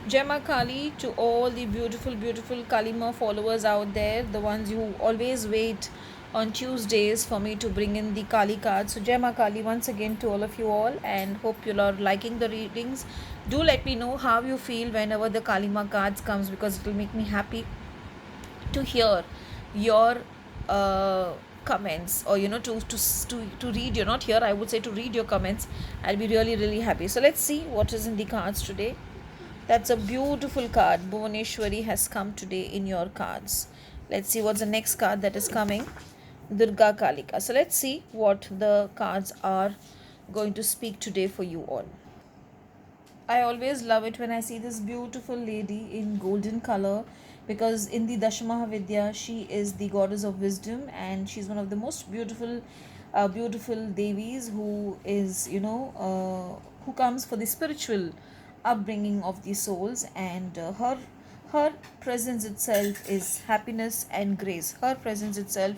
Jai Ma Kali to all the beautiful Kalima followers out there, the ones who always wait on Tuesdays for me to bring in the Kali cards. So Jai Ma Kali once again to all of you all, and hope you are liking the readings. Do let me know how you feel whenever the Kalima cards comes, because it will make me happy to hear your comments, or to read. You're not here, I would say, to read your comments. I'll be really happy. So let's see what is in the cards today. That's a beautiful card. Bhuvaneshwari has come today in your cards. Let's see what's the next card that is coming. Durga Kalika. So let's see what the cards are going to speak today for you all. I always love it when I see this beautiful lady in golden color, because in the Dashamahavidya she is the goddess of wisdom, and she's one of the most beautiful devis who is, who comes for the spiritual upbringing of the souls, and her presence itself is happiness and grace. Her presence itself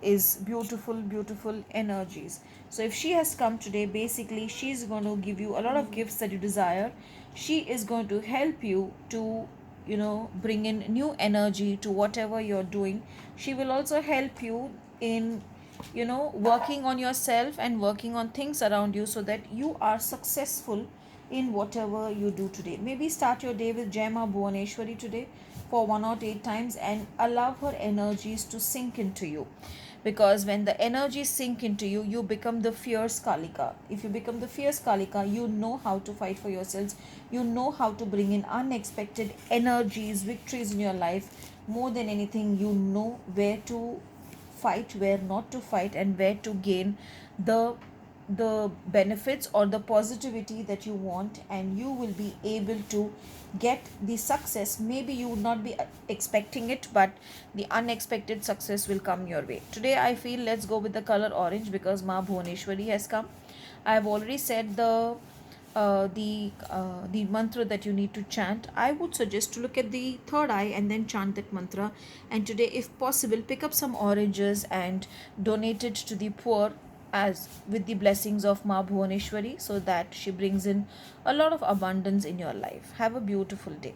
is beautiful energies. So if she has come today, basically she's going to give you a lot of gifts that you desire. She is going to help you to, bring in new energy to whatever you're doing. She will also help you in, working on yourself and working on things around you, so that you are successful in whatever you do today. Maybe start your day with Jai Ma Bhuvaneshwari today for 1 or 8 times, and allow her energies to sink into you. Because when the energies sink into you, you become the fierce Kalika. If you become the fierce Kalika, you know how to fight for yourselves. You know how to bring in unexpected energies, victories in your life. More than anything, you know where to fight, where not to fight, and where to gain the benefits or the positivity that you want, and you will be able to get the success. Maybe you would not be expecting it, but the unexpected success will come your way. Today I feel let's go with the color orange, because Ma Bhuvaneshwari has come. I have already said the mantra that you need to chant. I would suggest to look at the third eye and then chant that mantra. And today, if possible, pick up some oranges and donate it to the poor, as with the blessings of Ma Bhuvaneshwari, so that she brings in a lot of abundance in your life. Have a beautiful day.